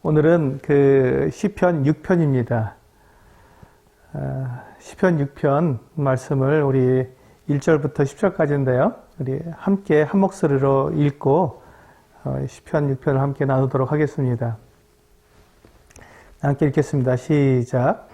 오늘은 그 시편 6편입니다. 시편 6편 말씀을 우리 1절부터 10절까지인데요. 우리 함께 한 목소리로 읽고 시편 6편을 함께 나누도록 하겠습니다. 함께 읽겠습니다. 시작.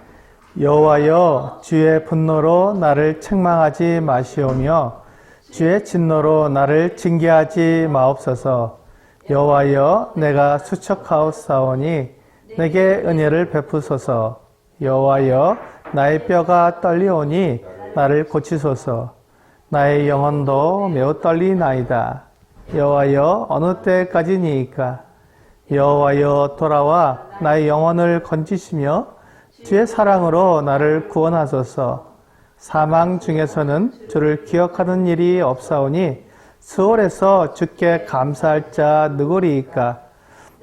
여호와여, 주의 분노로 나를 책망하지 마시오며 주의 진노로 나를 징계하지 마옵소서. 여호와여, 내가 수척하옵사오니 내게 은혜를 베푸소서. 여호와여, 나의 뼈가 떨리오니 나를 고치소서. 나의 영혼도 매우 떨리나이다. 여호와여, 어느 때까지니이까? 여호와여, 돌아와 나의 영혼을 건지시며 주의 사랑으로 나를 구원하소서. 사망 중에서는 주를 기억하는 일이 없사오니 스올에서 주께 감사할 자 누구리이까?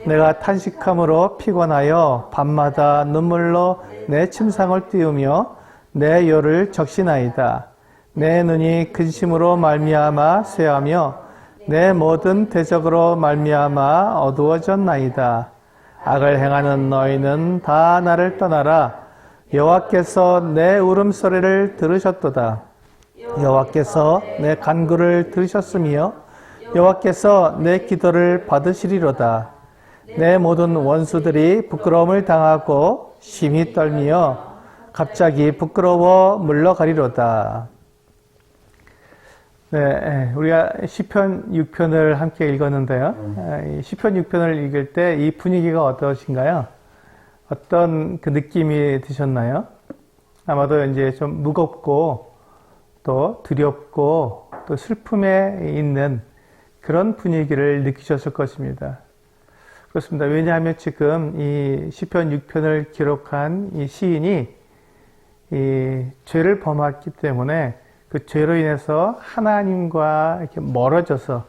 내가 탄식함으로 피곤하여 밤마다 눈물로 내 침상을 띄우며 내 혀를 적시나이다. 내 눈이 근심으로 말미암아 쇠하며 내 모든 대적으로 말미암아 어두워졌나이다. 악을 행하는 너희는 다 나를 떠나라. 여호와께서 내 울음소리를 들으셨도다. 여호와께서 내 간구를 들으셨으며 여호와께서 내 기도를 받으시리로다. 내 모든 원수들이 부끄러움을 당하고 심히 떨며 갑자기 부끄러워 물러가리로다. 네, 우리가 시편 6편을 함께 읽었는데요. 시편 6편을 읽을 때 이 분위기가 어떠신가요? 어떤 그 느낌이 드셨나요? 아마도 이제 좀 무겁고 또 두렵고 또 슬픔에 있는 그런 분위기를 느끼셨을 것입니다. 그렇습니다. 왜냐하면 지금 이 시편 6편을 기록한 이 시인이 이 죄를 범했기 때문에 그 죄로 인해서 하나님과 이렇게 멀어져서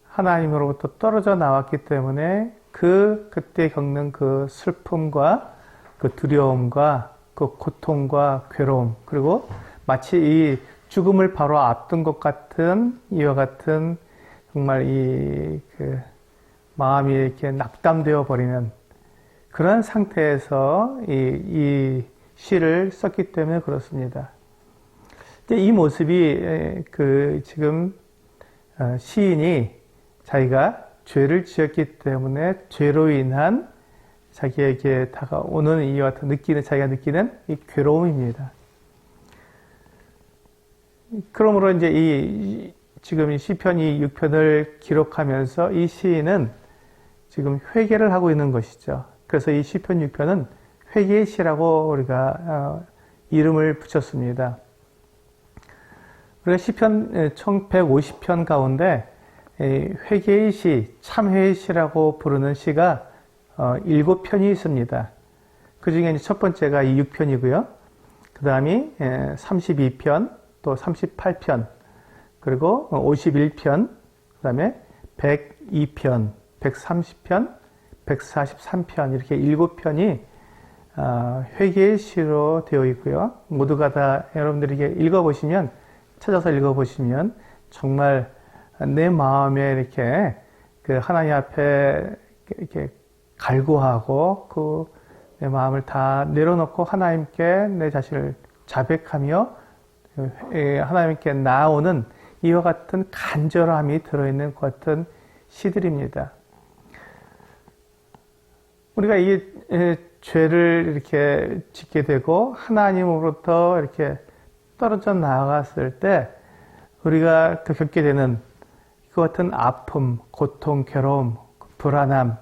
하나님으로부터 떨어져 나왔기 때문에 그때 겪는 그 슬픔과 그 두려움과 그 고통과 괴로움, 그리고 마치 이 죽음을 바로 앞둔 것 같은 이와 같은 정말 그 마음이 이렇게 낙담되어 버리는 그런 상태에서 이 시를 썼기 때문에 그렇습니다. 이 모습이 지금 시인이 자기가 죄를 지었기 때문에 죄로 인한 자기에게 다가오는 이와 같은 자기가 느끼는 이 괴로움입니다. 그러므로 이제 지금 이 시편이 6편을 기록하면서 이 시인은 지금 회개를 하고 있는 것이죠. 그래서 이 시편 6편은 회개의 시라고 우리가 이름을 붙였습니다. 우리가 시편 총 150편 가운데 회개의 시, 참회의 시라고 부르는 시가 7편이 있습니다. 그 중에 첫 번째가 이 6편이고요. 그 다음이 32편, 또 38편, 그리고 51편, 그 다음에 102편, 130편, 143편, 이렇게 7편이 회개의 시로 되어 있고요. 모두가 다 여러분들이 읽어보시면, 찾아서 읽어보시면 정말 내 마음에 이렇게 그 하나님 앞에 이렇게 갈구하고 내 마음을 다 내려놓고 하나님께 내 자신을 자백하며 하나님께 나오는 이와 같은 간절함이 들어있는 것 같은 시들입니다. 우리가 이 죄를 이렇게 짓게 되고 하나님으로부터 이렇게 떨어져 나아갔을 때 우리가 겪게 되는 그 같은 아픔, 고통, 괴로움, 불안함,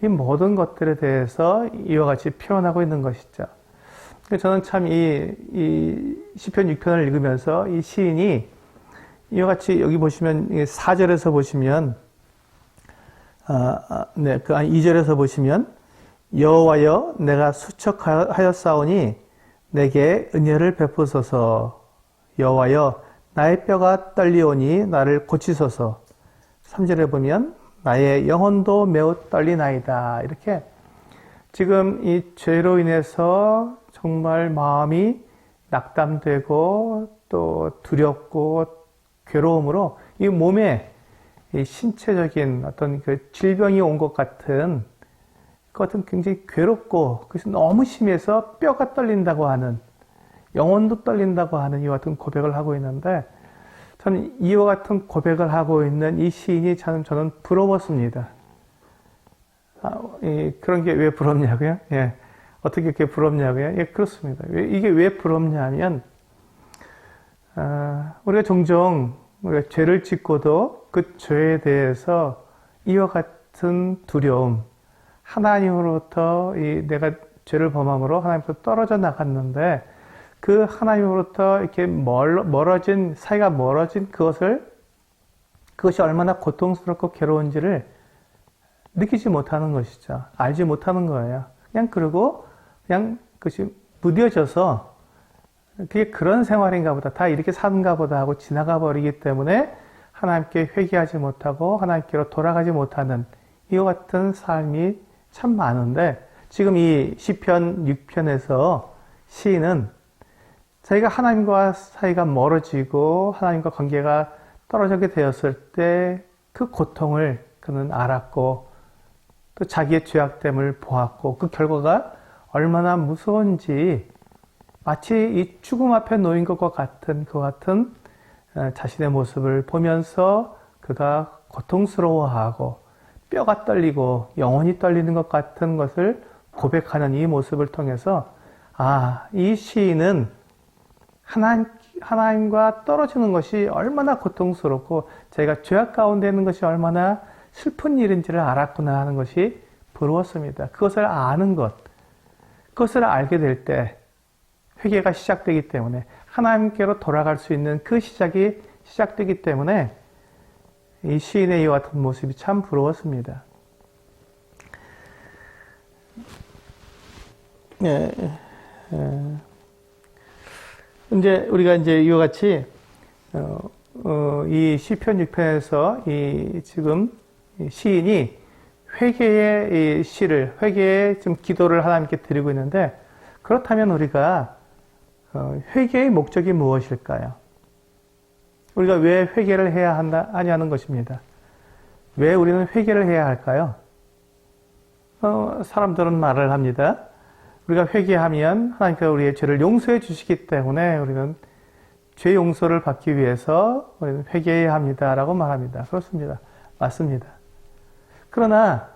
이 모든 것들에 대해서 이와 같이 표현하고 있는 것이죠. 저는 참 이 시편 6편을 읽으면서 이 시인이 이와 같이 여기 보시면 4절에서 보시면 네, 그 2절에서 보시면 여호와여, 내가 수척하였사오니 내게 은혜를 베푸소서. 여호와여, 나의 뼈가 떨리오니 나를 고치소서. 3절에 보면 나의 영혼도 매우 떨리나이다. 이렇게 지금 이 죄로 인해서 정말 마음이 낙담되고 또 두렵고 괴로움으로 이 몸에 이 신체적인 어떤 그 질병이 온 것 같은 그것은 굉장히 괴롭고 그것이 너무 심해서 뼈가 떨린다고 하는 영혼도 떨린다고 하는 이와 같은 고백을 하고 있는데 저는 이와 같은 고백을 하고 있는 이 시인이 저는 부러웠습니다. 그런 게 왜 부럽냐고요? 예. 어떻게 이렇게 부럽냐고요? 예, 그렇습니다. 이게 왜 부럽냐면 우리가 종종 우리가 죄를 짓고도 그 죄에 대해서 이와 같은 두려움, 하나님으로부터 내가 죄를 범함으로 하나님부터 떨어져 나갔는데 그 하나님으로부터 이렇게 멀어진 사이가 멀어진 그것이 얼마나 고통스럽고 괴로운지를 느끼지 못하는 것이죠. 알지 못하는 거예요. 그냥 그것이 무뎌져서 그게 그런 생활인가 보다, 다 이렇게 사는가 보다 하고 지나가 버리기 때문에 하나님께 회개하지 못하고 하나님께로 돌아가지 못하는 이와 같은 삶이 참 많은데 지금 이 시편 6편에서 시인은 자기가 하나님과 사이가 멀어지고 하나님과 관계가 떨어지게 되었을 때 그 고통을 그는 알았고 또 자기의 죄악됨을 보았고 그 결과가 얼마나 무서운지 마치 이 죽음 앞에 놓인 것과 같은 자신의 모습을 보면서 그가 고통스러워하고 뼈가 떨리고 영혼이 떨리는 것 같은 것을 고백하는 이 모습을 통해서 이 시인은 하나님과 떨어지는 것이 얼마나 고통스럽고 자기가 죄악 가운데 있는 것이 얼마나 슬픈 일인지를 알았구나 하는 것이 부러웠습니다. 그것을 아는 것, 그것을 알게 될 때 회개가 시작되기 때문에 하나님께로 돌아갈 수 있는 그 시작이 시작되기 때문에 이 시인의 이와 같은 모습이 참 부러웠습니다. 우리가 이와 같이 이 시편 6편에서 지금 시인이 회개의 회개의 지금 기도를 하나님께 드리고 있는데 그렇다면 우리가 회개의 목적이 무엇일까요? 우리가 왜 회개를 해야 하냐는 것입니다. 왜 우리는 회개를 해야 할까요? 사람들은 말을 합니다. 우리가 회개하면 하나님께서 우리의 죄를 용서해 주시기 때문에 우리는 죄 용서를 받기 위해서 우리는 회개해야 합니다라고 말합니다. 그렇습니다. 맞습니다. 그러나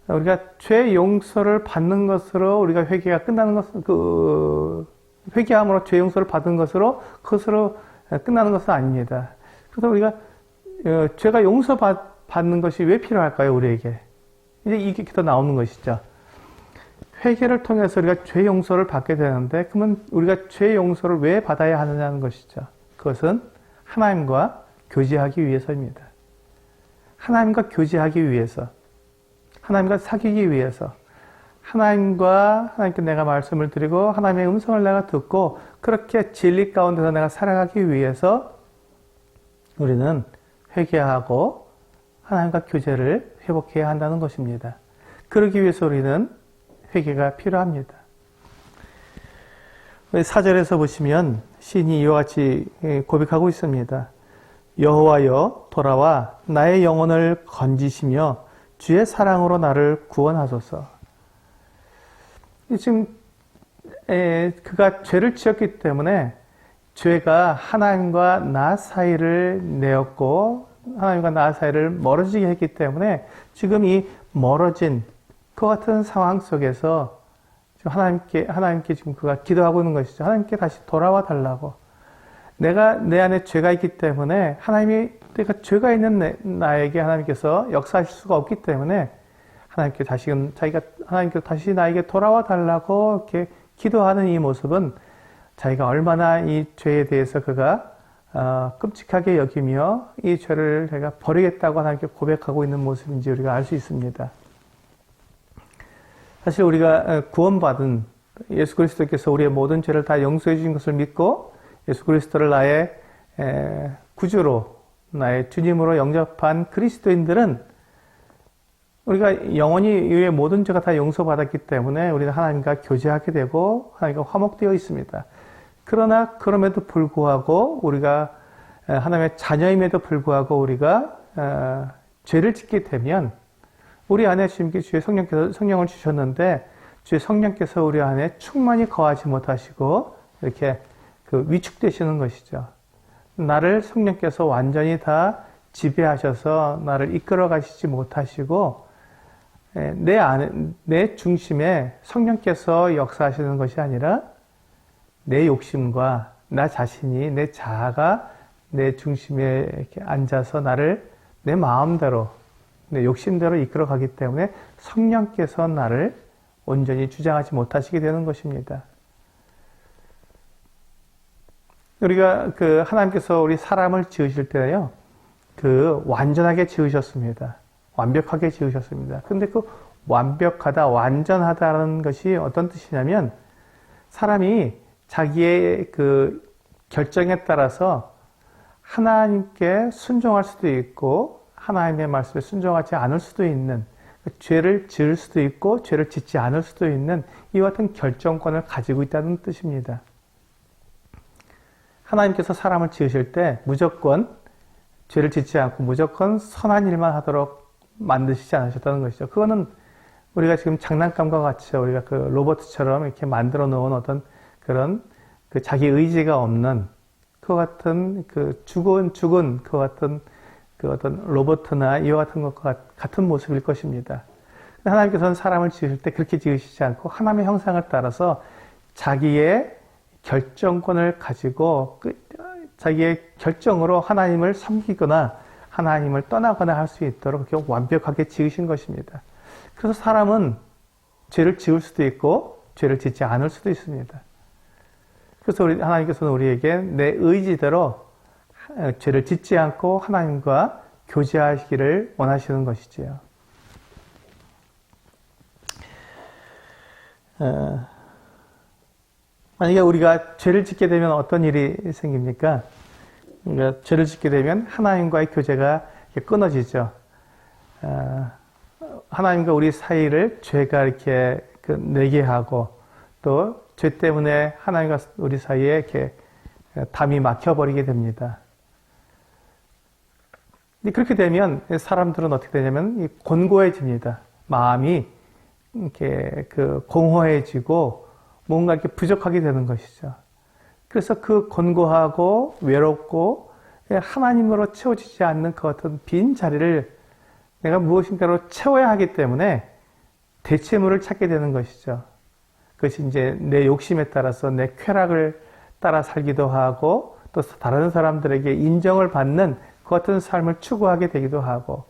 우리가 죄 용서를 받는 것으로 우리가 회개가 끝나는 것은 회개함으로 죄 용서를 받은 것으로 그것으로 끝나는 것은 아닙니다. 그래서 우리가 죄가 용서받는 것이 왜 필요할까요? 우리에게 이제 이게 더 나오는 것이죠. 회개를 통해서 우리가 죄 용서를 받게 되는데 그러면 우리가 죄 용서를 왜 받아야 하느냐는 것이죠. 그것은 하나님과 교제하기 위해서입니다. 하나님과 교제하기 위해서, 하나님과 사귀기 위해서, 하나님께 내가 말씀을 드리고 하나님의 음성을 내가 듣고 그렇게 진리 가운데서 내가 살아가기 위해서 우리는 회개하고 하나님과 교제를 회복해야 한다는 것입니다. 그러기 위해서 우리는 회개가 필요합니다. 4절에서 보시면 시인이 이와 같이 고백하고 있습니다. 여호와여 돌아와 나의 영혼을 건지시며 주의 사랑으로 나를 구원하소서. 지금 그가 죄를 지었기 때문에 죄가 하나님과 나 사이를 내었고 하나님과 나 사이를 멀어지게 했기 때문에 지금 이 멀어진 그 같은 상황 속에서 지금 하나님께 지금 그가 기도하고 있는 것이죠. 하나님께 다시 돌아와 달라고. 내 안에 죄가 있기 때문에 내가 죄가 있는 나에게 하나님께서 역사하실 수가 없기 때문에 하나님께 다시 나에게 돌아와 달라고 이렇게 기도하는 이 모습은 자기가 얼마나 이 죄에 대해서 그가 끔찍하게 여기며 이 죄를 내가 버리겠다고 하나님께 고백하고 있는 모습인지 우리가 알 수 있습니다. 사실 우리가 구원받은 예수 그리스도께서 우리의 모든 죄를 다 용서해 주신 것을 믿고 예수 그리스도를 나의 구주로 나의 주님으로 영접한 그리스도인들은 우리가 영원히 이후에 모든 죄가 다 용서받았기 때문에 우리는 하나님과 교제하게 되고 하나님과 화목되어 있습니다. 그러나 그럼에도 불구하고 우리가 하나님의 자녀임에도 불구하고 우리가 죄를 짓게 되면 우리 안에 주님께 주의 성령을 주셨는데 주의 성령께서 우리 안에 충만히 거하지 못하시고 이렇게 위축되시는 것이죠. 나를 성령께서 완전히 다 지배하셔서 나를 이끌어 가시지 못하시고 내 중심에 성령께서 역사하시는 것이 아니라 내 욕심과 나 자신이 내 자아가 내 중심에 이렇게 앉아서 나를 내 마음대로 내 욕심대로 이끌어 가기 때문에 성령께서 나를 온전히 주장하지 못하시게 되는 것입니다. 우리가 하나님께서 우리 사람을 지으실 때요, 완전하게 지으셨습니다. 완벽하게 지으셨습니다. 근데 완벽하다, 완전하다는 것이 어떤 뜻이냐면, 사람이 자기의 결정에 따라서 하나님께 순종할 수도 있고, 하나님의 말씀에 순종하지 않을 수도 있는, 죄를 지을 수도 있고, 죄를 짓지 않을 수도 있는 이와 같은 결정권을 가지고 있다는 뜻입니다. 하나님께서 사람을 지으실 때 무조건 죄를 짓지 않고 무조건 선한 일만 하도록 만드시지 않으셨다는 것이죠. 그거는 우리가 지금 장난감과 같이 우리가 로봇처럼 이렇게 만들어 놓은 어떤 그런 자기 의지가 없는 그와 같은 죽은 그와 같은 어떤 로봇이나 이와 같은 것과 같은 모습일 것입니다. 하나님께서는 사람을 지으실 때 그렇게 지으시지 않고 하나님의 형상을 따라서 자기의 결정권을 가지고 자기의 결정으로 하나님을 섬기거나 하나님을 떠나거나 할 수 있도록 그렇게 완벽하게 지으신 것입니다. 그래서 사람은 죄를 지을 수도 있고 죄를 짓지 않을 수도 있습니다. 그래서 하나님께서는 우리에게 내 의지대로 죄를 짓지 않고 하나님과 교제하시기를 원하시는 것이지요. 만약에 우리가 죄를 짓게 되면 어떤 일이 생깁니까? 그러니까 죄를 짓게 되면 하나님과의 교제가 끊어지죠. 하나님과 우리 사이를 죄가 이렇게 내게 하고 또 죄 때문에 하나님과 우리 사이에 이렇게 담이 막혀버리게 됩니다. 그렇게 되면 사람들은 어떻게 되냐면 곤고해집니다. 마음이 이렇게 공허해지고 뭔가 이렇게 부족하게 되는 것이죠. 그래서 곤고하고 외롭고 하나님으로 채워지지 않는 그 어떤 빈 자리를 내가 무엇인가로 채워야 하기 때문에 대체물을 찾게 되는 것이죠. 그것이 이제 내 욕심에 따라서 내 쾌락을 따라 살기도 하고 또 다른 사람들에게 인정을 받는 그 같은 삶을 추구하게 되기도 하고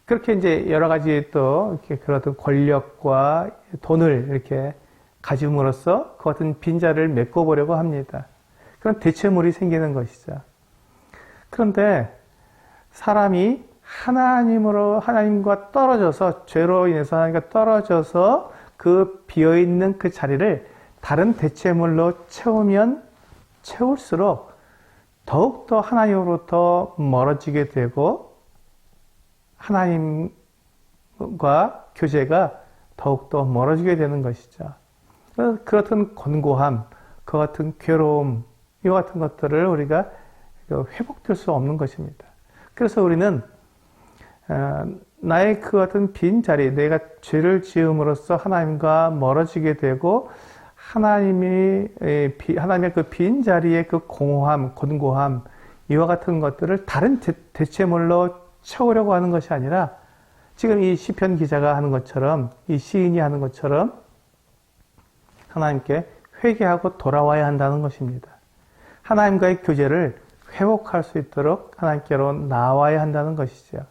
그렇게 이제 여러 가지 또 이렇게 그런 권력과 돈을 이렇게 가짐으로써 그 같은 빈자리를 메꿔보려고 합니다. 그런 대체물이 생기는 것이죠. 그런데 사람이 하나님과 떨어져서 죄로 인해서 하나님과 떨어져서 비어있는 그 자리를 다른 대체물로 채울수록 더욱더 하나님으로부터 멀어지게 되고 하나님과 교제가 더욱더 멀어지게 되는 것이죠. 그렇던 곤고함, 그 같은 괴로움, 이와 같은 것들을 우리가 회복될 수 없는 것입니다. 그래서 우리는 나의 그 같은 빈자리, 내가 죄를 지음으로써 하나님과 멀어지게 되고 하나님의 그 빈자리의 그 공허함, 곤고함, 이와 같은 것들을 다른 대체물로 채우려고 하는 것이 아니라 지금 이 시편 기자가 하는 것처럼 이 시인이 하는 것처럼 하나님께 회개하고 돌아와야 한다는 것입니다. 하나님과의 교제를 회복할 수 있도록 하나님께로 나와야 한다는 것이죠.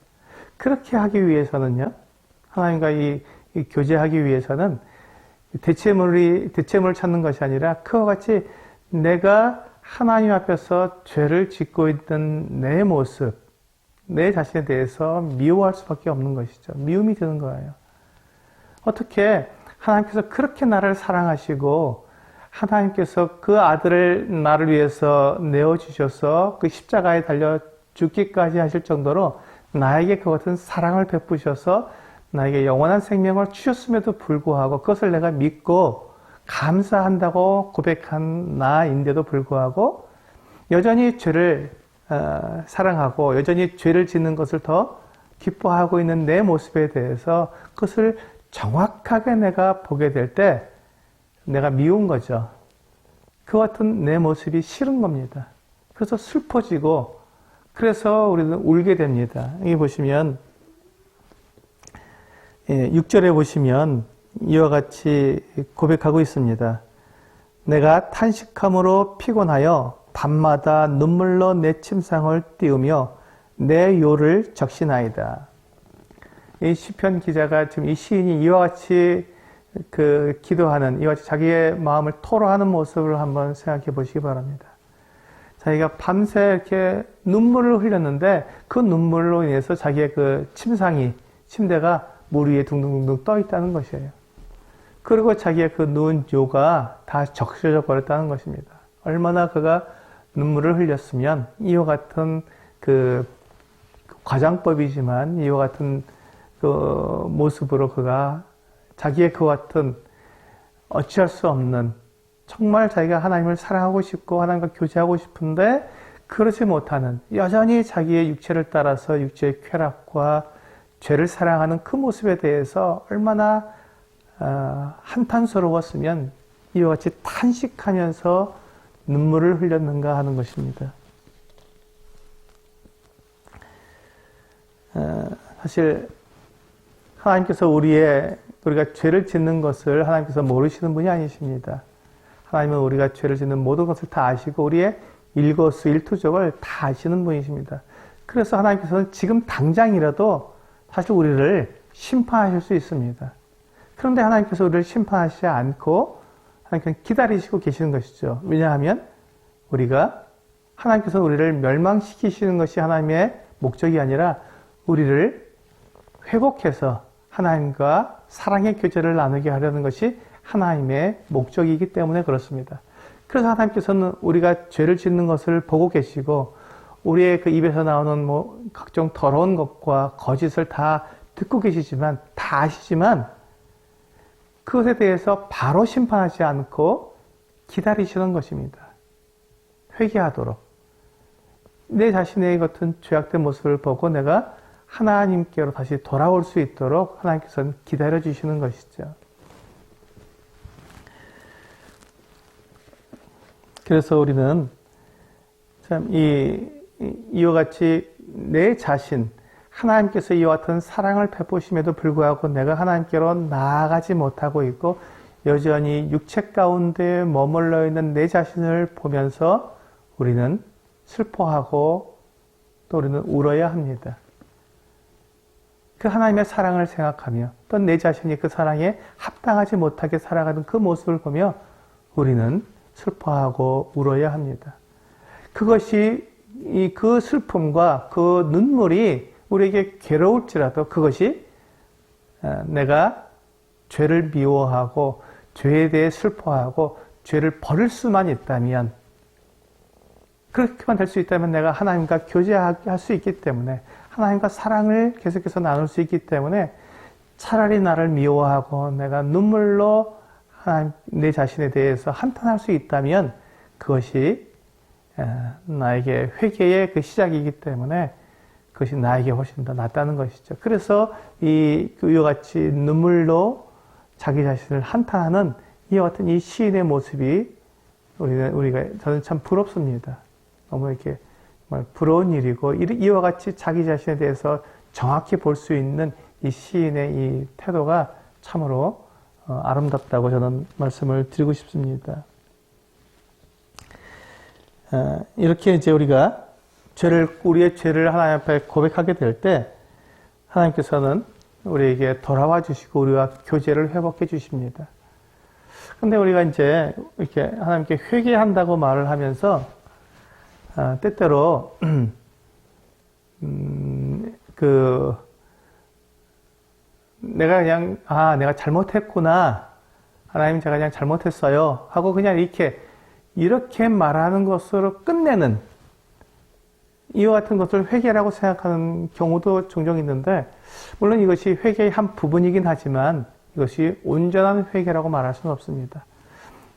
그렇게 하기 위해서는요, 하나님과 이 교제하기 위해서는 대체물을 찾는 것이 아니라 그와 같이 내가 하나님 앞에서 죄를 짓고 있는 내 모습, 내 자신에 대해서 미워할 수밖에 없는 것이죠. 미움이 드는 거예요. 어떻게 하나님께서 그렇게 나를 사랑하시고 하나님께서 그 아들을 나를 위해서 내어주셔서 그 십자가에 달려 죽기까지 하실 정도로 나에게 그 같은 사랑을 베푸셔서 나에게 영원한 생명을 주셨음에도 불구하고 그것을 내가 믿고 감사한다고 고백한 나인데도 불구하고 여전히 죄를 사랑하고 여전히 죄를 짓는 것을 더 기뻐하고 있는 내 모습에 대해서 그것을 정확하게 내가 보게 될 때 내가 미운 거죠. 그 같은 내 모습이 싫은 겁니다. 그래서 슬퍼지고 그래서 우리는 울게 됩니다. 여기 보시면 6절에 보시면 이와 같이 고백하고 있습니다. 내가 탄식함으로 피곤하여 밤마다 눈물로 내 침상을 띄우며 내 요를 적시나이다. 이 시편 기자가 지금 이 시인이 이와 같이 기도하는, 이와 같이 자기의 마음을 토로하는 모습을 한번 생각해 보시기 바랍니다. 자기가 밤새 이렇게 눈물을 흘렸는데 그 눈물로 인해서 자기의 침대가 물 위에 둥둥둥둥 떠 있다는 것이에요. 그리고 자기의 누운 요가 다 적셔져 버렸다는 것입니다. 얼마나 그가 눈물을 흘렸으면 이와 같은 과장법이지만 이와 같은 모습으로 그가 자기의 같은 어찌할 수 없는 정말 자기가 하나님을 사랑하고 싶고 하나님과 교제하고 싶은데 그러지 못하는 여전히 자기의 육체를 따라서 육체의 쾌락과 죄를 사랑하는 그 모습에 대해서 얼마나 한탄스러웠으면 이와 같이 탄식하면서 눈물을 흘렸는가 하는 것입니다. 사실 하나님께서 우리가 죄를 짓는 것을 하나님께서 모르시는 분이 아니십니다. 하나님은 우리가 죄를 짓는 모든 것을 다 아시고 우리의 일거수일투족을 다 아시는 분이십니다. 그래서 하나님께서는 지금 당장이라도 사실 우리를 심판하실 수 있습니다. 그런데 하나님께서 우리를 심판하시지 않고 하나님께서 기다리시고 계시는 것이죠. 왜냐하면 하나님께서 우리를 멸망시키시는 것이 하나님의 목적이 아니라 우리를 회복해서 하나님과 사랑의 교제를 나누게 하려는 것이 하나님의 목적이기 때문에 그렇습니다. 그래서 하나님께서는 우리가 죄를 짓는 것을 보고 계시고 우리의 입에서 나오는 각종 더러운 것과 거짓을 다 듣고 계시지만 다 아시지만 그것에 대해서 바로 심판하지 않고 기다리시는 것입니다. 회개하도록 내 자신의 같은 죄악된 모습을 보고 내가 하나님께로 다시 돌아올 수 있도록 하나님께서는 기다려 주시는 것이죠. 그래서 우리는 참 이와 같이 내 자신, 하나님께서 이와 같은 사랑을 베푸심에도 불구하고 내가 하나님께로 나아가지 못하고 있고 여전히 육체 가운데 머물러 있는 내 자신을 보면서 우리는 슬퍼하고 또 우리는 울어야 합니다. 그 하나님의 사랑을 생각하며 또 내 자신이 그 사랑에 합당하지 못하게 살아가는 그 모습을 보며 우리는 슬퍼하고 울어야 합니다. 그것이 그 슬픔과 그 눈물이 우리에게 괴로울지라도 그것이 내가 죄를 미워하고 죄에 대해 슬퍼하고 죄를 버릴 수만 있다면 그렇게만 될 수 있다면 내가 하나님과 교제할 수 있기 때문에 하나님과 사랑을 계속해서 나눌 수 있기 때문에 차라리 나를 미워하고 내가 눈물로 내 자신에 대해서 한탄할 수 있다면 그것이 나에게 회개의 시작이기 때문에 그것이 나에게 훨씬 더 낫다는 것이죠. 그래서 이와 같이 눈물로 자기 자신을 한탄하는 이와 같은 이 시인의 모습이 저는 참 부럽습니다. 너무 이렇게 부러운 일이고 이와 같이 자기 자신에 대해서 정확히 볼 수 있는 이 시인의 이 태도가 참으로 아름답다고 저는 말씀을 드리고 싶습니다. 이렇게 이제 우리가 우리의 죄를 하나님 앞에 고백하게 될 때 하나님께서는 우리에게 돌아와 주시고 우리와 교제를 회복해 주십니다. 근데 우리가 이제 이렇게 하나님께 회개한다고 말을 하면서 때때로 내가 잘못했구나. 하나님 제가 그냥 잘못했어요. 하고 그냥 이렇게 말하는 것으로 끝내는 이와 같은 것을 회개라고 생각하는 경우도 종종 있는데 물론 이것이 회개의 한 부분이긴 하지만 이것이 온전한 회개라고 말할 수는 없습니다.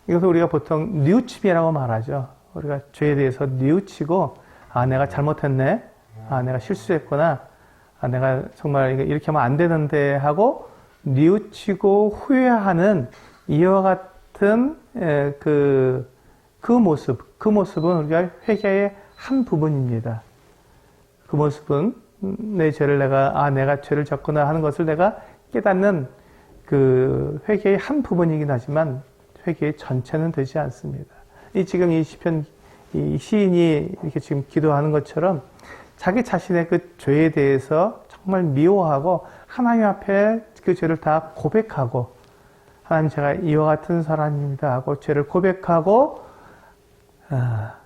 이것을 우리가 보통 뉘우침이라고 말하죠. 우리가 죄에 대해서 뉘우치고 아, 내가 잘못했네. 아, 내가 실수했구나. 아, 내가 정말 이렇게 하면 안 되는데 하고 뉘우치고 후회하는 이와 같은 그 모습은 우리가 회개의 한 부분입니다. 그 모습은 내 죄를 내가 죄를 졌구나 하는 것을 내가 깨닫는 그 회개의 한 부분이긴 하지만 회개의 전체는 되지 않습니다. 지금 이 시편 이 시인이 이렇게 지금 기도하는 것처럼 자기 자신의 그 죄에 대해서 정말 미워하고 하나님 앞에 그 죄를 다 고백하고 하나님 제가 이와 같은 사람입니다 하고 죄를 고백하고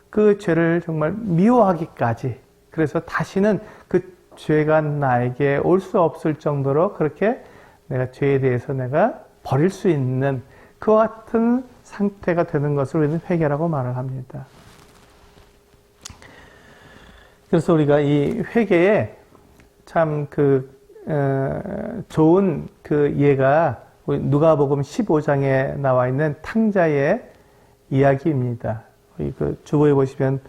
그 죄를 정말 미워하기까지 그래서 다시는 그 죄가 나에게 올 수 없을 정도로 그렇게 내가 죄에 대해서 내가 버릴 수 있는 그와 같은 상태가 되는 것을 우리는 회개라고 말을 합니다. 그래서 우리가 이 회개에 참 좋은 그 예가 누가복음 15장에 나와 있는 탕자의 이야기입니다. 그 주보에 보시면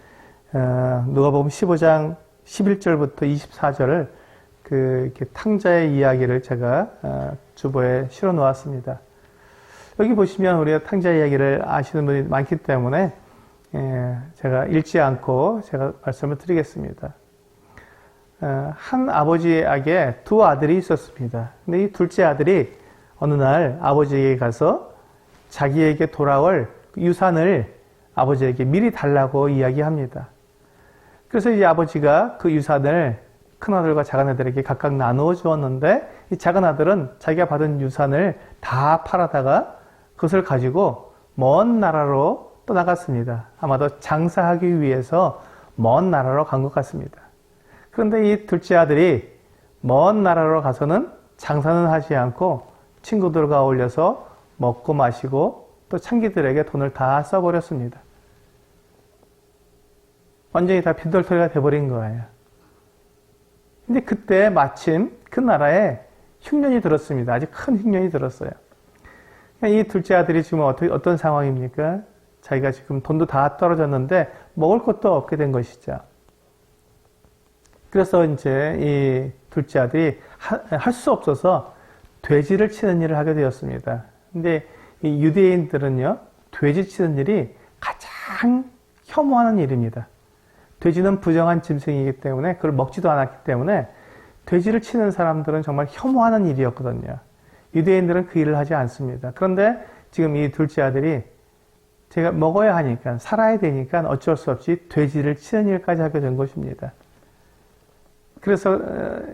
누가복음 15장 11절부터 24절을 이렇게 탕자의 이야기를 제가 주보에 실어 놓았습니다. 여기 보시면 우리가 탕자의 이야기를 아시는 분이 많기 때문에 제가 읽지 않고 제가 말씀을 드리겠습니다. 한 아버지에게 두 아들이 있었습니다. 근데 이 둘째 아들이 어느 날 아버지에게 가서 자기에게 돌아올 유산을 아버지에게 미리 달라고 이야기합니다. 그래서 이 아버지가 그 유산을 큰아들과 작은아들에게 각각 나누어 주었는데 이 작은아들은 자기가 받은 유산을 다 팔아다가 그것을 가지고 먼 나라로 떠나갔습니다. 아마도 장사하기 위해서 먼 나라로 간 것 같습니다. 그런데 이 둘째 아들이 먼 나라로 가서는 장사는 하지 않고 친구들과 어울려서 먹고 마시고 또 창기들에게 돈을 다 써버렸습니다. 완전히 다 빈털터리가 돼버린 거예요. 근데 그때 마침 그 나라에 흉년이 들었습니다. 아주 큰 흉년이 들었어요. 이 둘째 아들이 지금 어떤 상황입니까? 자기가 지금 돈도 다 떨어졌는데 먹을 것도 없게 된 것이죠. 그래서 이제 이 둘째 아들이 할 수 없어서 돼지를 치는 일을 하게 되었습니다. 근데 이 유대인들은요, 돼지 치는 일이 가장 혐오하는 일입니다. 돼지는 부정한 짐승이기 때문에 그걸 먹지도 않았기 때문에 돼지를 치는 사람들은 정말 혐오하는 일이었거든요. 유대인들은 그 일을 하지 않습니다. 그런데 지금 이 둘째 아들이 제가 먹어야 하니까 살아야 되니까 어쩔 수 없이 돼지를 치는 일까지 하게 된 것입니다. 그래서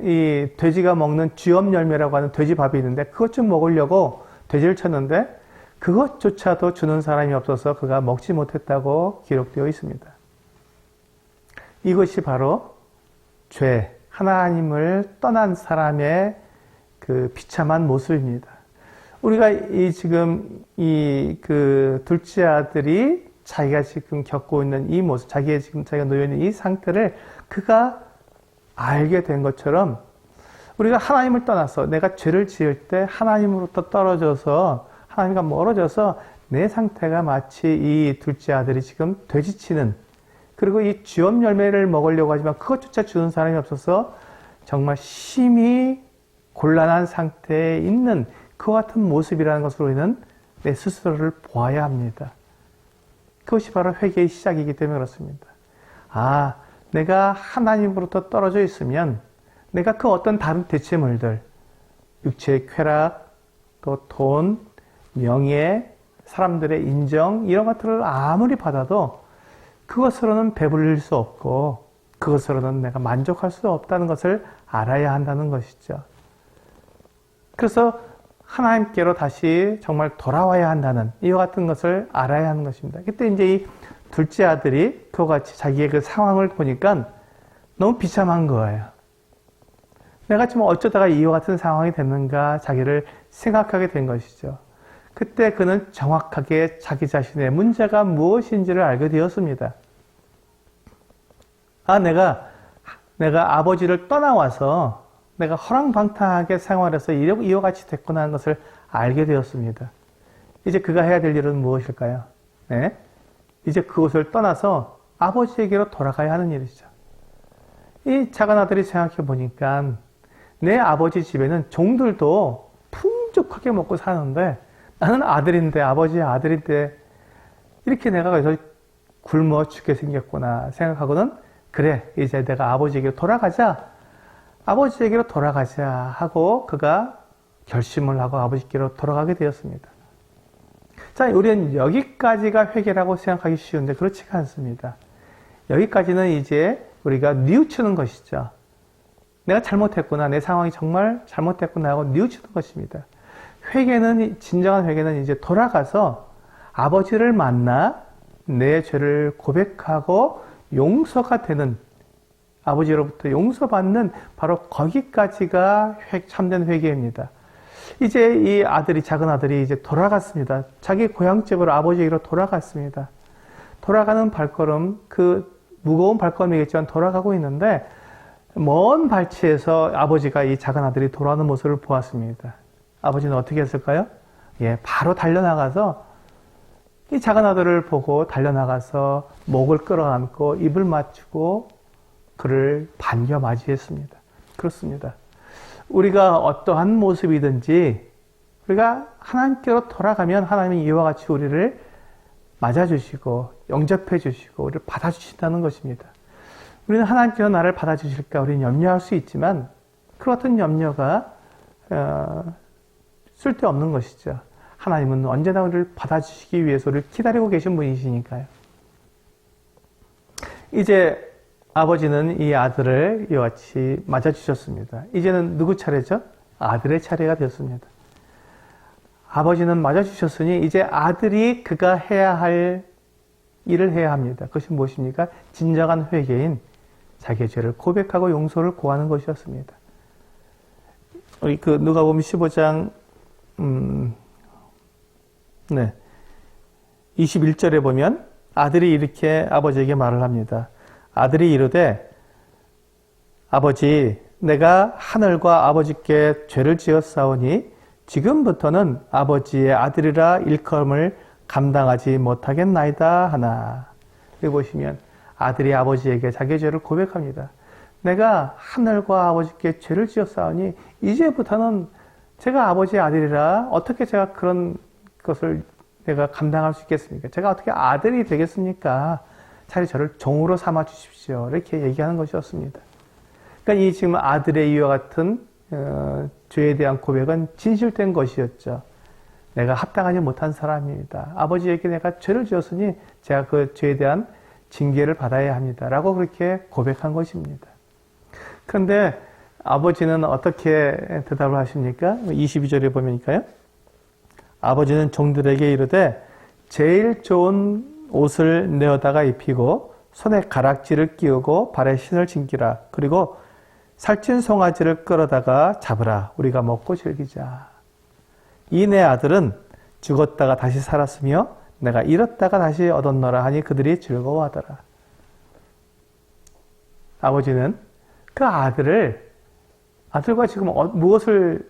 이 돼지가 먹는 쥐엄 열매라고 하는 돼지밥이 있는데 그것 좀 먹으려고 돼지를 쳤는데 그것조차도 주는 사람이 없어서 그가 먹지 못했다고 기록되어 있습니다. 이것이 바로 죄, 하나님을 떠난 사람의 그 비참한 모습입니다. 우리가 지금 둘째 아들이 자기가 지금 겪고 있는 이 모습, 자기가 놓여 있는 이 상태를 그가 알게 된 것처럼 우리가 하나님을 떠나서 내가 죄를 지을 때 하나님으로부터 떨어져서 하나님과 멀어져서 내 상태가 마치 이 둘째 아들이 지금 돼지치는 그리고 이 쥐엄 열매를 먹으려고 하지만 그것조차 주는 사람이 없어서 정말 심히 곤란한 상태에 있는 그와 같은 모습이라는 것으로 우리는 내 스스로를 보아야 합니다. 그것이 바로 회개의 시작이기 때문에 그렇습니다. 아, 내가 하나님으로부터 떨어져 있으면 내가 그 어떤 다른 대체물들, 육체의 쾌락, 또 돈, 명예, 사람들의 인정 이런 것들을 아무리 받아도 그것으로는 배불릴 수 없고 그것으로는 내가 만족할 수 없다는 것을 알아야 한다는 것이죠. 그래서 하나님께로 다시 정말 돌아와야 한다는 이와 같은 것을 알아야 하는 것입니다. 그때 이제 이 둘째 아들이 그와 같이 자기의 그 상황을 보니까 너무 비참한 거예요. 내가 지금 어쩌다가 이와 같은 상황이 됐는가 자기를 생각하게 된 것이죠. 그때 그는 정확하게 자기 자신의 문제가 무엇인지를 알게 되었습니다. 아, 내가 아버지를 떠나와서 내가 허랑방탕하게 생활해서 이와 같이 됐구나 하는 것을 알게 되었습니다. 이제 그가 해야 될 일은 무엇일까요? 네? 이제 그곳을 떠나서 아버지에게로 돌아가야 하는 일이죠. 이 작은 아들이 생각해 보니까 내 아버지 집에는 종들도 풍족하게 먹고 사는데 나는 아들인데, 아버지의 아들인데 이렇게 내가 여기서 굶어 죽게 생겼구나 생각하고는, 그래, 이제 내가 아버지에게로 돌아가자, 아버지에게로 돌아가자 하고 그가 결심을 하고 아버지께로 돌아가게 되었습니다. 자, 우리는 여기까지가 회개라고 생각하기 쉬운데 그렇지가 않습니다. 여기까지는 이제 우리가 뉘우치는 것이죠. 내가 잘못했구나, 내 상황이 정말 잘못했구나 하고 뉘우치는 것입니다. 회개는, 진정한 회개는 이제 돌아가서 아버지를 만나 내 죄를 고백하고 용서가 되는, 아버지로부터 용서받는 바로 거기까지가 참된 회개입니다. 이제 이 아들이, 작은 아들이 이제 돌아갔습니다. 자기 고향집으로, 아버지에게로 돌아갔습니다. 돌아가는 발걸음, 그 무거운 발걸음이겠지만 돌아가고 있는데 먼 발치에서 아버지가 이 작은 아들이 돌아오는 모습을 보았습니다. 아버지는 어떻게 했을까요? 예, 바로 달려나가서 이 작은 아들을 보고 달려나가서 목을 끌어안고 입을 맞추고 그를 반겨 맞이했습니다. 그렇습니다. 우리가 어떠한 모습이든지 우리가 하나님께로 돌아가면 하나님이 이와 같이 우리를 맞아주시고 영접해 주시고 우리를 받아주신다는 것입니다. 우리는 하나님께서 나를 받아주실까 우리는 염려할 수 있지만 그 같은 염려가 쓸데없는 것이죠. 하나님은 언제나 우리를 받아주시기 위해서 우리를 기다리고 계신 분이시니까요. 이제 아버지는 이 아들을 이와 같이 맞아주셨습니다. 이제는 누구 차례죠? 아들의 차례가 되었습니다. 아버지는 맞아주셨으니 이제 아들이 그가 해야 할 일을 해야 합니다. 그것이 무엇입니까? 진정한 회개인 자기의 죄를 고백하고 용서를 구하는 것이었습니다. 우리 그 누가복음 15장 21절에 보면 아들이 이렇게 아버지에게 말을 합니다. 아들이 이르되 아버지, 내가 하늘과 아버지께 죄를 지었사오니 지금부터는 아버지의 아들이라 일컬음을 감당하지 못하겠나이다 하나. 여기 보시면 아들이 아버지에게 자기의 죄를 고백합니다. 내가 하늘과 아버지께 죄를 지었사오니 이제부터는 제가 아버지의 아들이라 어떻게 제가 그런 것을 내가 감당할 수 있겠습니까? 제가 어떻게 아들이 되겠습니까? 차라리 저를 종으로 삼아 주십시오. 이렇게 얘기하는 것이었습니다. 그러니까 이 지금 아들의 이와 같은 죄에 대한 고백은 진실된 것이었죠. 내가 합당하지 못한 사람입니다. 아버지에게 내가 죄를 지었으니 제가 그 죄에 대한 징계를 받아야 합니다. 라고 그렇게 고백한 것입니다. 그런데 아버지는 어떻게 대답을 하십니까? 22절에 보면니까요. 아버지는 종들에게 이르되 제일 좋은 옷을 내어다가 입히고 손에 가락지를 끼우고 발에 신을 신기라. 그리고 살찐 송아지를 끌어다가 잡으라. 우리가 먹고 즐기자. 이 내 아들은 죽었다가 다시 살았으며 내가 잃었다가 다시 얻었노라 하니 그들이 즐거워하더라. 아버지는 그 아들과 지금 무엇을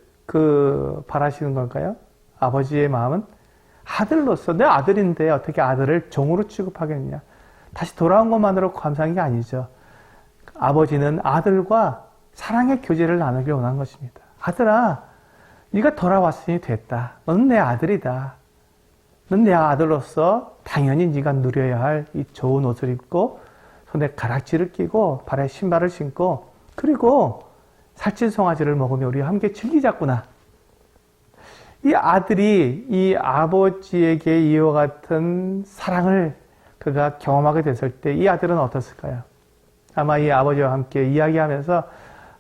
바라시는 걸까요? 아버지의 마음은 아들로서 내 아들인데 어떻게 아들을 종으로 취급하겠냐. 다시 돌아온 것만으로 감사한 게 아니죠. 아버지는 아들과 사랑의 교제를 나누길 원한 것입니다. 아들아, 네가 돌아왔으니 됐다. 너는 내 아들이다. 넌 내 아들로서 당연히 네가 누려야 할 이 좋은 옷을 입고 손에 가락지를 끼고 발에 신발을 신고 그리고 살찐 송아지를 먹으며 우리 함께 즐기자꾸나. 이 아들이 이 아버지에게 이와 같은 사랑을 그가 경험하게 됐을 때 이 아들은 어떻을까요? 아마 이 아버지와 함께 이야기하면서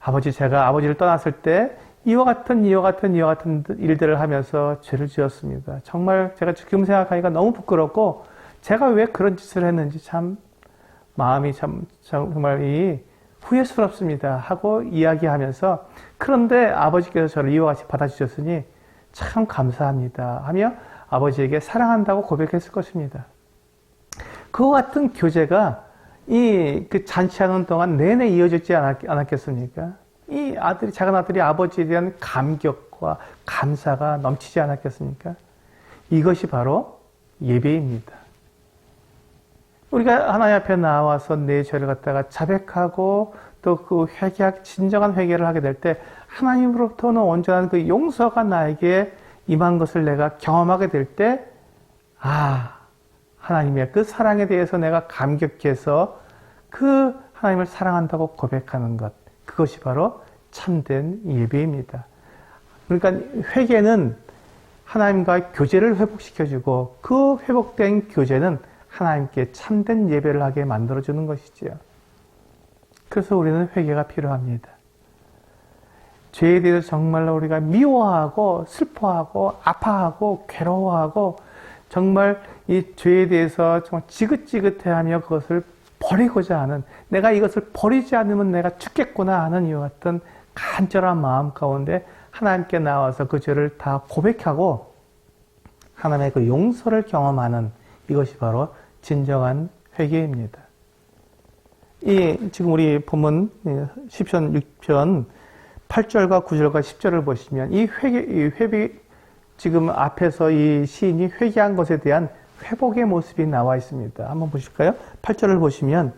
아버지, 제가 아버지를 떠났을 때 이와 같은 일들을 하면서 죄를 지었습니다. 정말 제가 지금 생각하니까 너무 부끄럽고 제가 왜 그런 짓을 했는지 참 마음이 정말 후회스럽습니다 하고 이야기하면서 그런데 아버지께서 저를 이와 같이 받아주셨으니 참 감사합니다 하며 아버지에게 사랑한다고 고백했을 것입니다. 그와 같은 교제가 그 잔치하는 동안 내내 이어졌지 않았겠습니까? 이 작은 아들이 아버지에 대한 감격과 감사가 넘치지 않았겠습니까? 이것이 바로 예배입니다. 우리가 하나님 앞에 나와서 내 죄를 갖다가 자백하고 또 그 진정한 회개를 하게 될 때 하나님으로부터는 온전한 그 용서가 나에게 임한 것을 내가 경험하게 될 때, 하나님의 그 사랑에 대해서 내가 감격해서 그 하나님을 사랑한다고 고백하는 것, 그것이 바로 참된 예배입니다. 그러니까 회개는 하나님과 교제를 회복시켜주고 그 회복된 교제는 하나님께 참된 예배를 하게 만들어주는 것이지요. 그래서 우리는 회개가 필요합니다. 죄에 대해서 정말로 우리가 미워하고 슬퍼하고 아파하고 괴로워하고 정말 이 죄에 대해서 정말 지긋지긋해하며 그것을 버리고자 하는, 내가 이것을 버리지 않으면 내가 죽겠구나 하는 이와 같은 간절한 마음 가운데 하나님께 나와서 그 죄를 다 고백하고 하나님의 그 용서를 경험하는, 이것이 바로 진정한 회개입니다. 지금 우리 본문 시편 6편 8절과 9절과 10절을 보시면 이 회개, 지금 앞에서 이 시인이 회개한 것에 대한 회복의 모습이 나와 있습니다. 한번 보실까요? 8절을 보시면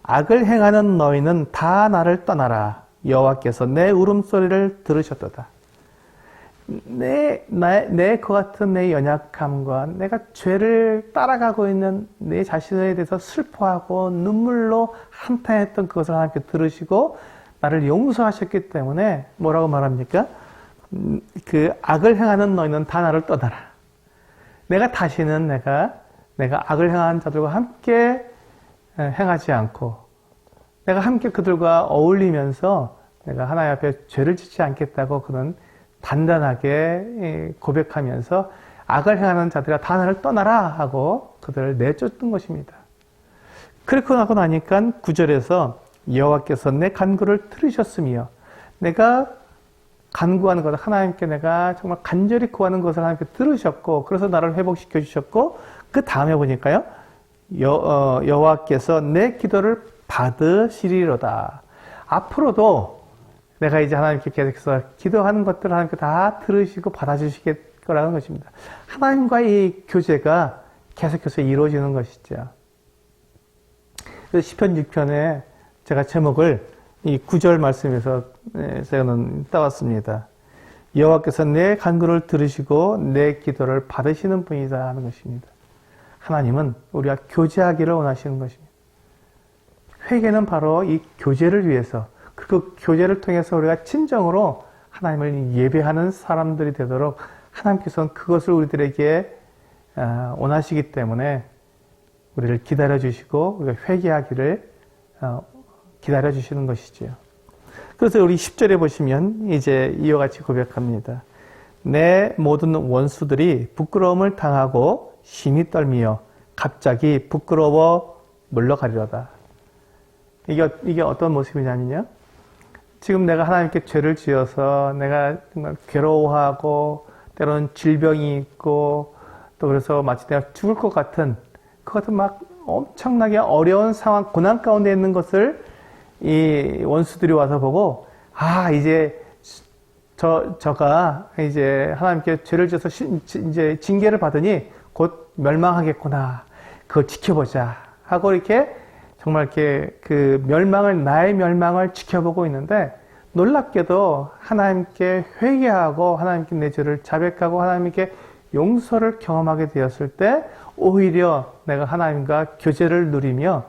악을 행하는 너희는 다 나를 떠나라. 여호와께서 내 울음소리를 들으셨도다. 내 그 같은 내 연약함과 내가 죄를 따라가고 있는 내 자신에 대해서 슬퍼하고 눈물로 한탄했던 그것을 하나님께 들으시고 나를 용서하셨기 때문에 뭐라고 말합니까? 그 악을 행하는 너희는 다 나를 떠나라. 내가 다시는 내가 악을 행하는 자들과 함께 행하지 않고 내가 함께 그들과 어울리면서 내가 하나님 앞에 죄를 짓지 않겠다고 그는 단단하게 고백하면서 악을 행하는 자들아 다 나를 떠나라 하고 그들을 내쫓던 것입니다. 그렇고 나고 나니까 9절에서 여호와께서 내 간구를 들으셨으며 내가 간구하는 것, 하나님께 내가 정말 간절히 구하는 것을 하나님께 들으셨고 그래서 나를 회복시켜 주셨고 그 다음에 보니까요. 여호와께서 내 기도를 받으시리로다. 앞으로도 내가 이제 하나님께 계속해서 기도하는 것들을 하나님께 다 들으시고 받아주시겠 거라는 것입니다. 하나님과의 교제가 계속해서 이루어지는 것이죠. 시편 6편에 제가 제목을 이 9절 말씀에서 저는 따왔습니다. 여호와께서 내 간구를 들으시고 내 기도를 받으시는 분이다 하는 것입니다. 하나님은 우리가 교제하기를 원하시는 것입니다. 회개는 바로 이 교제를 위해서, 그리고 교제를 통해서 우리가 진정으로 하나님을 예배하는 사람들이 되도록 하나님께서는 그것을 우리들에게 원하시기 때문에 우리를 기다려주시고 우리가 회개하기를 기다려주시는 것이지요. 그래서 우리 10절에 보시면 이제 이와 같이 고백합니다. 내 모든 원수들이 부끄러움을 당하고 심히 떨미어 갑자기 부끄러워 물러가리로다. 이게 어떤 모습이냐면요. 지금 내가 하나님께 죄를 지어서 내가 정말 괴로워하고 때로는 질병이 있고 또 그래서 마치 내가 죽을 것 같은 그 같은 막 엄청나게 어려운 상황, 고난 가운데 있는 것을 이 원수들이 와서 보고 이제 저가 이제 하나님께 죄를 지어서 이제 징계를 받으니 곧 멸망하겠구나. 그걸 지켜보자 하고 이렇게 정말 이렇게 나의 멸망을 지켜보고 있는데 놀랍게도 하나님께 회개하고 하나님께 내 죄를 자백하고 하나님께 용서를 경험하게 되었을 때 오히려 내가 하나님과 교제를 누리며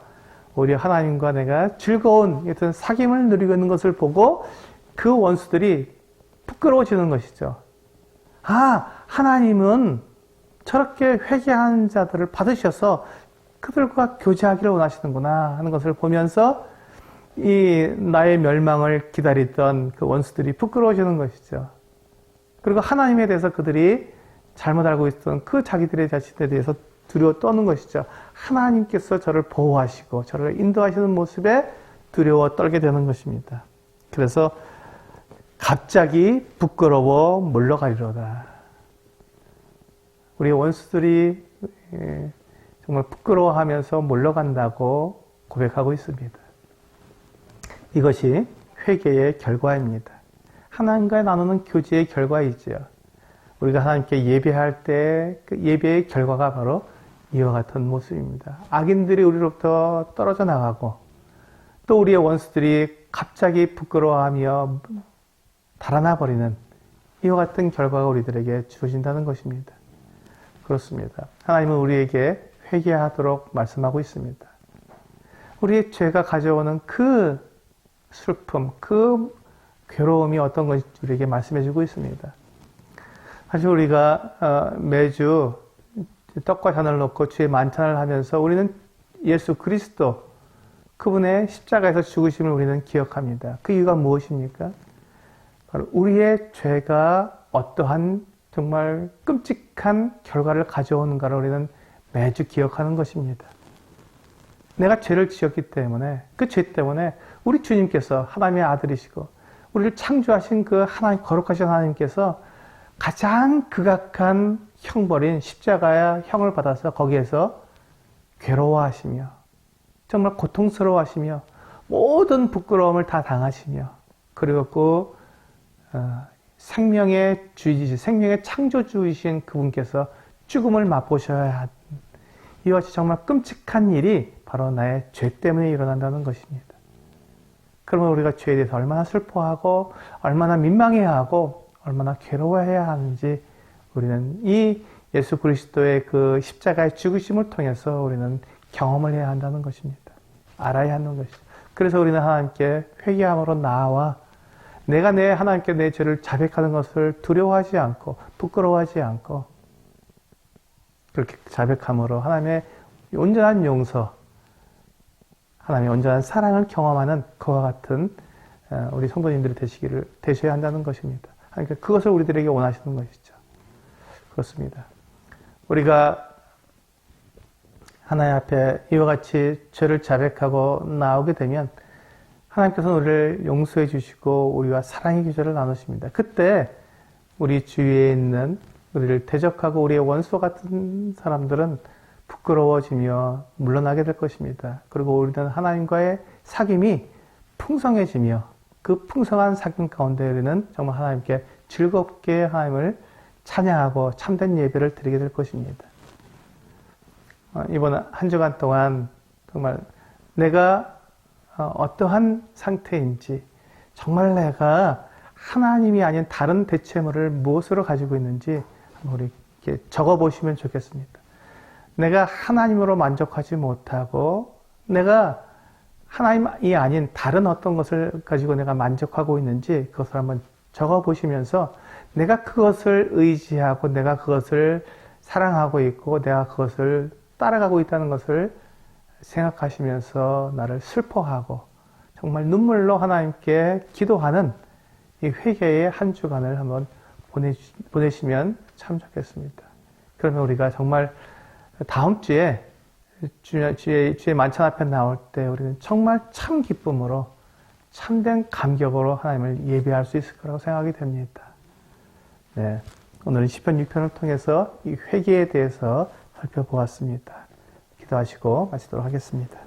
오히려 하나님과 내가 즐거운 어떤 사귐을 누리고 있는 것을 보고 그 원수들이 부끄러워지는 것이죠. 하나님은 저렇게 회개하는 자들을 받으셔서 그들과 교제하기를 원하시는구나 하는 것을 보면서 이 나의 멸망을 기다리던 그 원수들이 부끄러워지는 것이죠. 그리고 하나님에 대해서 그들이 잘못 알고 있었던 그 자기들의 자신에 대해서 두려워 떠는 것이죠. 하나님께서 저를 보호하시고 저를 인도하시는 모습에 두려워 떨게 되는 것입니다. 그래서 갑자기 부끄러워 물러가리로다. 우리 원수들이 정말 부끄러워하면서 물러간다고 고백하고 있습니다. 이것이 회개의 결과입니다. 하나님과 나누는 교제의 결과이지요. 우리가 하나님께 예배할 때 그 예배의 결과가 바로 이와 같은 모습입니다. 악인들이 우리로부터 떨어져 나가고 또 우리의 원수들이 갑자기 부끄러워하며 달아나 버리는 이와 같은 결과가 우리들에게 주어진다는 것입니다. 그렇습니다. 하나님은 우리에게 회개하도록 말씀하고 있습니다. 우리의 죄가 가져오는 그 슬픔, 그 괴로움이 어떤 것인지 우리에게 말씀해주고 있습니다. 사실 우리가 매주 떡과 잔을 놓고 주의 만찬을 하면서 우리는 예수 그리스도 그분의 십자가에서 죽으심을 우리는 기억합니다. 그 이유가 무엇입니까? 바로 우리의 죄가 어떠한 정말 끔찍한 결과를 가져오는가를 우리는 매주 기억하는 것입니다. 내가 죄를 지었기 때문에 그 죄 때문에 우리 주님께서 하나님의 아들이시고 우리를 창조하신 그 하나님 거룩하신 하나님께서 가장 극악한 형벌인 십자가의 형을 받아서 거기에서 괴로워하시며 정말 고통스러워하시며 모든 부끄러움을 다 당하시며 그리고 생명의 주이신 생명의 창조주이신 그분께서 죽음을 맛보셔야 하는 이와 같이 정말 끔찍한 일이 바로 나의 죄 때문에 일어난다는 것입니다. 그러면 우리가 죄에 대해서 얼마나 슬퍼하고 얼마나 민망해하고 얼마나 괴로워해야 하는지 우리는 이 예수 그리스도의 그 십자가의 죽으심을 통해서 우리는 경험을 해야 한다는 것입니다. 알아야 하는 것이죠. 그래서 우리는 하나님께 회개함으로 나아와 내가 하나님께 내 죄를 자백하는 것을 두려워하지 않고 부끄러워하지 않고 그렇게 자백함으로 하나님의 온전한 용서, 하나님의 온전한 사랑을 경험하는 그와 같은 우리 성도님들이 되셔야 한다는 것입니다. 그러니까 그것을 우리들에게 원하시는 것이죠. 그렇습니다. 우리가 하나님 앞에 이와 같이 죄를 자백하고 나오게 되면 하나님께서는 우리를 용서해 주시고 우리와 사랑의 교제를 나누십니다. 그때 우리 주위에 있는 우리를 대적하고 우리의 원수 같은 사람들은 부끄러워지며 물러나게 될 것입니다. 그리고 우리는 하나님과의 사귐이 풍성해지며 그 풍성한 사귐 가운데 우리는 정말 하나님께 즐겁게 하나님을 찬양하고 참된 예배를 드리게 될 것입니다. 이번 한 주간 동안 정말 내가 어떠한 상태인지 정말 내가 하나님이 아닌 다른 대체물을 무엇으로 가지고 있는지 우리 이렇게 적어보시면 좋겠습니다. 내가 하나님으로 만족하지 못하고 내가 하나님이 아닌 다른 어떤 것을 가지고 내가 만족하고 있는지 그것을 한번 적어보시면서 내가 그것을 의지하고 내가 그것을 사랑하고 있고 내가 그것을 따라가고 있다는 것을 생각하시면서 나를 슬퍼하고 정말 눈물로 하나님께 기도하는 이 회개의 한 주간을 한번 보내시면 참 좋겠습니다. 그러면 우리가 정말 다음 주에 주의 만찬 앞에 나올 때 우리는 정말 참 기쁨으로 참된 감격으로 하나님을 예배할 수 있을 거라고 생각이 됩니다. 네, 오늘은 시편 6편을 통해서 이 회개에 대해서 살펴보았습니다. 기도하시고 마치도록 하겠습니다.